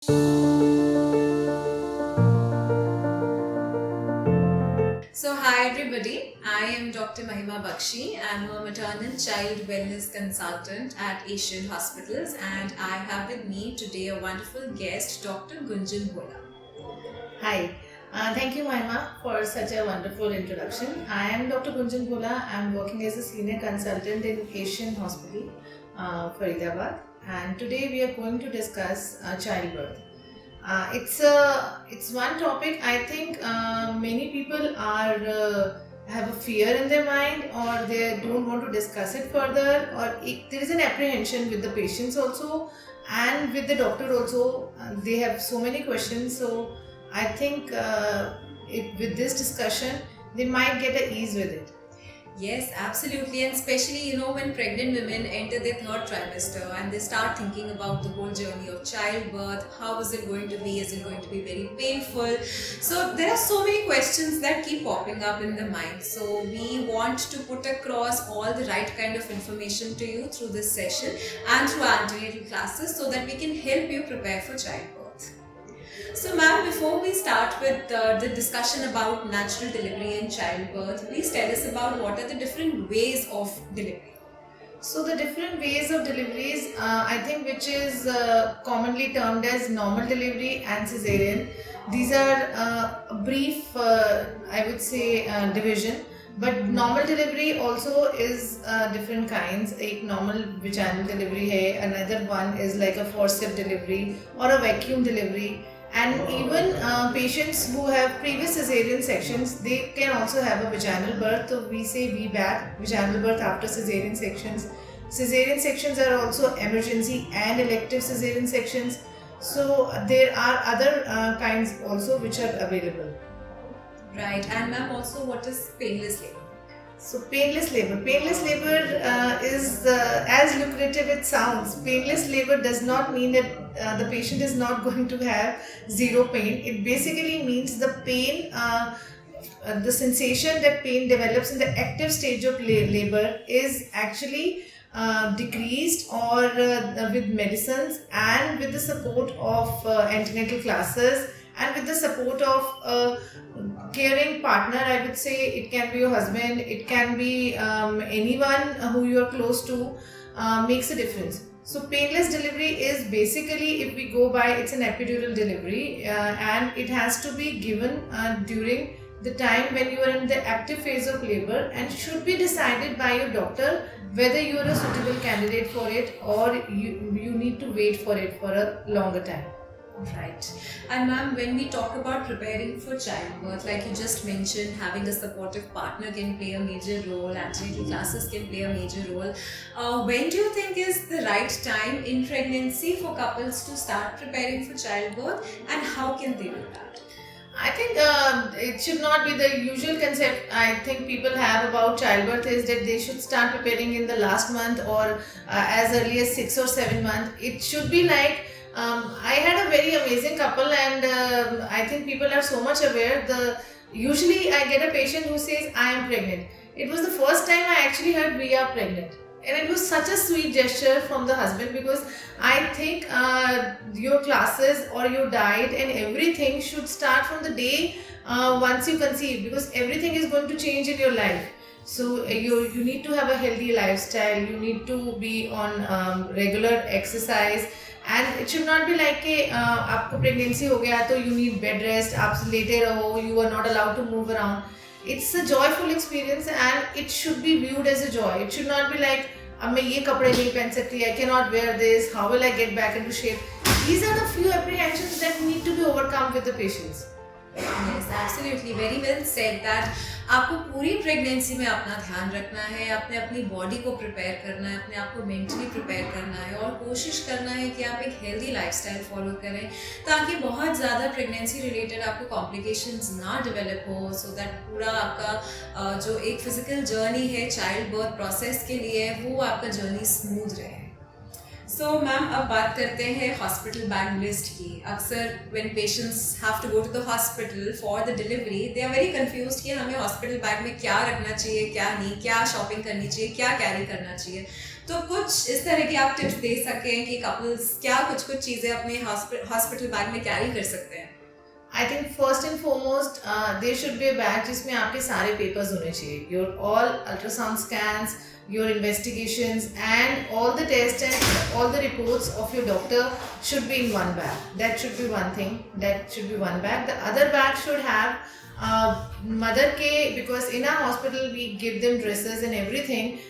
So, hi everybody. I am Dr. Mahima Bakshi. I'm a maternal child wellness consultant at Asian Hospitals, and I have with me today a wonderful guest, Dr. Gunjan Bhola. Hi, thank you, Mahima, for such a wonderful introduction. I am Dr. Gunjan Bhola. I'm working as a senior consultant in Asian Hospital, Faridabad, and today we are going to discuss childbirth. It's one topic I think many people are have a fear in their mind, or they don't want to discuss it further, or there is an apprehension with the patients also and with the doctor also. They have so many questions, so I think with this discussion they might get a ease with it. Yes, absolutely, and especially when pregnant women enter their third trimester and they start thinking about the whole journey of childbirth. How is it going to be? Is it going to be very painful? So there are so many questions that keep popping up in the mind. So we want to put across all the right kind of information to you through this session and through antenatal classes, so that we can help you prepare for childbirth. So, ma'am, before we start with the discussion about natural delivery and childbirth, please tell us about what are the different ways of delivery. So the different ways of deliveries, I think, which is commonly termed as normal delivery and cesarean. These are a brief, I would say, division. But normal delivery also is different kinds. एक normal vaginal delivery है, another one is like a forceps delivery or a vacuum delivery. And even patients who have previous cesarean sections, they can also have a vaginal birth. So we say VBAC, vaginal birth after cesarean sections. Cesarean sections are also emergency and elective cesarean sections. So there are other kinds also which are available. Right, and ma'am, also what is painless labor? So painless labor is as lucrative it sounds. Painless labor does not mean that the patient is not going to have zero pain. It basically means the pain, the sensation that pain develops in the active stage of labor is actually decreased, or with medicines and with the support of antenatal classes and with the support of a caring partner. I would say it can be your husband, it can be anyone who you are close to, makes a difference. So painless delivery is basically, if we go by, it's an epidural delivery, and it has to be given during the time when you are in the active phase of labor, and should be decided by your doctor whether you are a suitable candidate for it, or you need to wait for it for a longer time. Right. And ma'am, when we talk about preparing for childbirth, like you just mentioned, having a supportive partner can play a major role, antenatal classes can play a major role. When do you think is the right time in pregnancy for couples to start preparing for childbirth, and how can they do that? I think it should not be the usual concept I think people have about childbirth is that they should start preparing in the last month, or as early as 6 or 7 months. It should be like, I had a very amazing couple, and I think people are so much aware. Usually I get a patient who says, I am pregnant. It was the first time I actually heard we are pregnant. And it was such a sweet gesture from the husband, because I think your classes or your diet and everything should start from the day once you conceive, because everything is going to change in your life. So you need to have a healthy lifestyle, you need to be on regular exercise, and it should not be like कि आपको pregnancy हो गया तो you need bed rest, आप लेटे रहो, you are not allowed to move around. It's a joyful experience, and it should be viewed as a joy. It should not be like अब मैं ये कपड़े नहीं पहन सकती, I cannot wear this, how will I get back into shape? These are the few apprehensions that need to be overcome with the patients. Yes, absolutely. Very well said that आपको पूरी pregnancy में अपना ध्यान रखना है, आपने अपनी body को प्रिपेयर करना है, अपने आप को मेंटली प्रिपेयर करना है, और कोशिश करना है कि आप एक हेल्दी लाइफस्टाइल फॉलो करें, ताकि बहुत ज़्यादा प्रेगनेंसी रिलेटेड आपको कॉम्प्लिकेशंस ना डेवलप हो, सो दैट पूरा आपका जो एक फिजिकल जर्नी है चाइल्ड बर्थ प्रोसेस के लिए, वो आपका जर्नी स्मूथ रहे. सो मैम, अब बात करते हैं हॉस्पिटल बैग लिस्ट की. अक्सर when patients have to go to the hospital for the delivery, they are very confused कि हमें हॉस्पिटल बैग में क्या रखना चाहिए, क्या नहीं, क्या शॉपिंग करनी चाहिए, क्या कैरी करना चाहिए. तो कुछ इस तरह की आप टिप्स दे सकें कि कपल्स क्या कुछ कुछ चीज़ें अपने हॉस्पिटल बैग में कैरी कर सकते हैं? I think first and foremost, there should be a bag जिसमें आपके सारे papers होने चाहिए. Your all ultrasound scans, your investigations, and all the tests and all the reports of your doctor should be in one bag. That should be one thing. That should be one bag. The other bag should have mother ke, because in our hospital we give them dresses and everything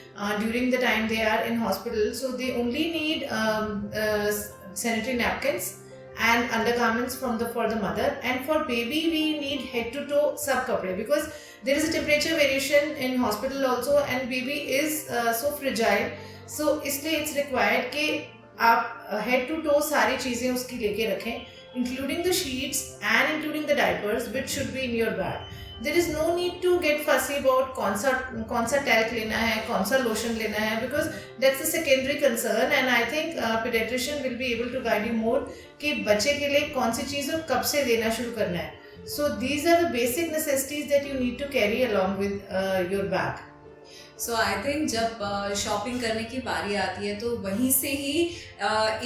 during the time they are in hospital. So they only need sanitary napkins and undergarments for the mother, and for baby we need head to toe sab kapde, because there is a temperature variation in hospital also and baby is so fragile. So isliye it's required कि आप head to toe सारी चीज़ें उसकी लेके रखें, including the sheets and including the diapers, which should be in your bag. There is no need to get fussy about कौन सा talc लेना है, कौन सा lotion लेना है, because that's a secondary concern, and I think pediatrician will be able to guide you more कि बच्चे के लिए कौन सी चीज़ और कब से देना शुरू करना है. So these are the basic necessities that you need to carry along with your bag. So I think जब शॉपिंग करने की बारी आती है तो वहीं से ही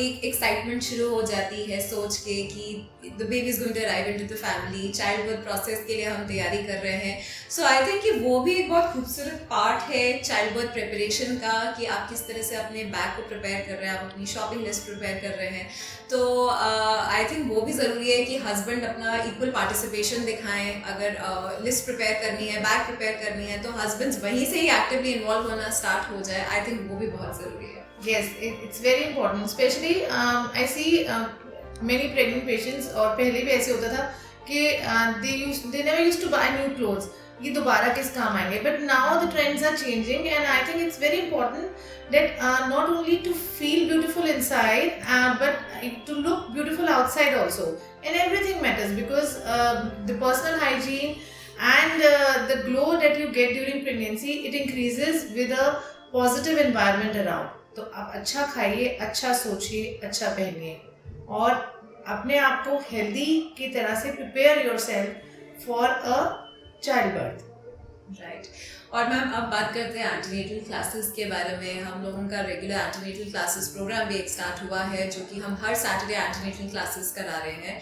एक एक्साइटमेंट शुरू हो जाती है, सोच के कि the baby is going to arrive into the family, child birth process के लिए हम तैयारी कर रहे हैं. सो आई थिंक कि वो भी एक बहुत खूबसूरत पार्ट है चाइल्ड बर्थ प्रिपरेशन का, कि आप किस तरह से अपने बैग को प्रिपेयर कर रहे हैं, आप अपनी शॉपिंग लिस्ट प्रिपेयर कर रहे हैं. तो आई थिंक वो भी ज़रूरी है कि हस्बैंड अपना इक्वल पार्टिसिपेशन दिखाएं. अगर लिस्ट प्रिपेयर करनी है, बैग प्रिपेयर करनी है, तो हस्बैंड्स वहीं से ही एक्टिवली इन्वॉल्व होना स्टार्ट हो जाए. आई थिंक वो भी बहुत ज़रूरी है. Yes, it's very important. Especially I see many pregnant patients, और पहले भी ऐसे होता था कि they never used to buy new clothes. ये दोबारा किस काम आएंगे? But now the trends are changing, and I think it's very important that not only to feel beautiful inside, but to look beautiful outside also. And everything matters, because the personal hygiene and the glow that you get during pregnancy, it increases with a positive environment around. तो आप अच्छा खाइए, अच्छा सोचिए, अच्छा पहनिए, और अपने आप को हेल्दी की तरह से prepare yourself for a child birth. Right. और मैम अब बात करते हैं एंटीनेटल क्लासेस के बारे में. हम लोगों का रेगुलर एंटीनेटल क्लासेस प्रोग्राम भी एक स्टार्ट हुआ है, जो कि हम हर सैटरडे एंटीनेटल क्लासेस करा रहे हैं.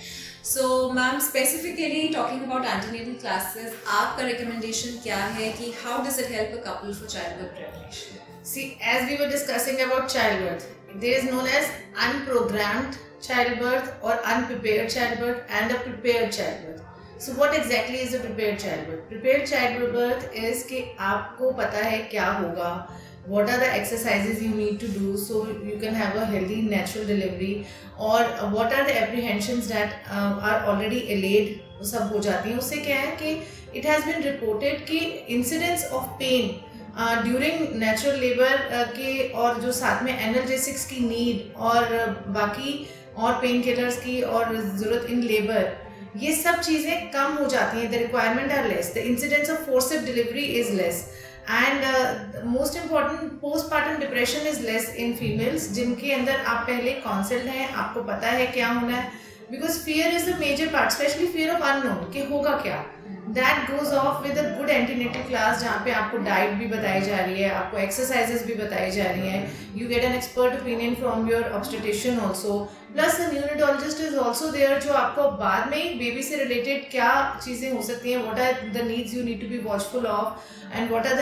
So ma'am, specifically talking about antenatal classes, आपका रिकमेंडेशन क्या है कि how does it help a couple for child birth preparation? See, as we were discussing about childbirth, there is known as unprogrammed childbirth or unprepared childbirth and a prepared childbirth. So what exactly is a prepared childbirth? Prepared childbirth is कि आपको पता है क्या होगा, what are the exercises you need to do so you can have a healthy natural delivery, or what are the apprehensions that are already allayed, वो सब हो जाती हैं. उससे क्या है कि it has been reported कि incidence of pain during natural labour के, और जो साथ में एनाल्जेसिक्स की नीड और बाकी और पेन किलर्स की और ज़रूरत इन लेबर, ये सब चीज़ें कम हो जाती हैं. The requirement are less, the incidence of forceps delivery is less, and most important postpartum depression is less in females जिनके अंदर आप पहले कॉन्सल्ट हैं, आपको पता है क्या होना है. Because fear is the major part, specially fear of unknown कि होगा क्या. That goes off with a good antenatal class जहाँ पे आपको डाइट भी बताई जा रही है, आपको एक्सरसाइजेस भी बताई जा रही हैं. You get an expert opinion from your obstetrician also. Plus a neonatologist is also there जो आपको बाद में बेबी से रिलेटेड क्या चीज़ें हो सकती हैं, what are the needs you need to be watchful of, and what are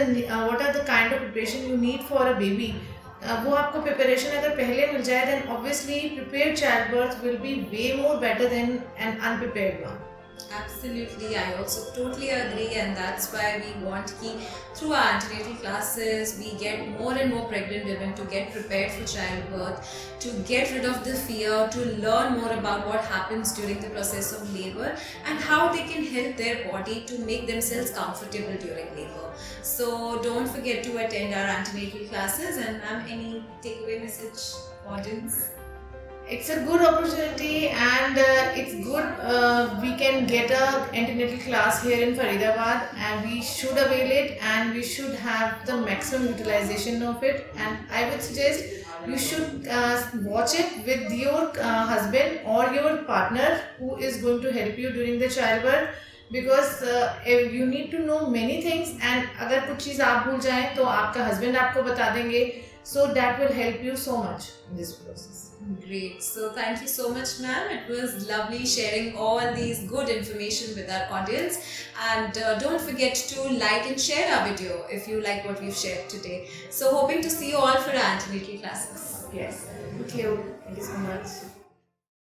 the kind of preparation you need for a baby. वो आपको प्रिपरेशन अगर पहले मिल जाए, then obviously prepared childbirth will be way more better than an unprepared one. Absolutely, I also totally agree, and that's why we want ki through our antenatal classes we get more and more pregnant women to get prepared for childbirth, to get rid of the fear, to learn more about what happens during the process of labor and how they can help their body to make themselves comfortable during labor. So don't forget to attend our antenatal classes. And ma'am, any takeaway message for audience? It's a good opportunity, and it's good we can get a antenatal class here in Faridabad, and we should avail it, and we should have the maximum utilization of it. And I would suggest you should watch it with your husband or your partner who is going to help you during the childbirth, because you need to know many things, and अगर कुछ चीज़ आप भूल जाएं तो आपका husband आपको बता देंगे, So that will help you so much in this process. Great. So thank you so much, ma'am. It was lovely sharing all these good information with our audience. And don't forget to like and share our video if you like what we've shared today. So hoping to see you all for our antenatal classes. Yes. Thank you. Thank you so much.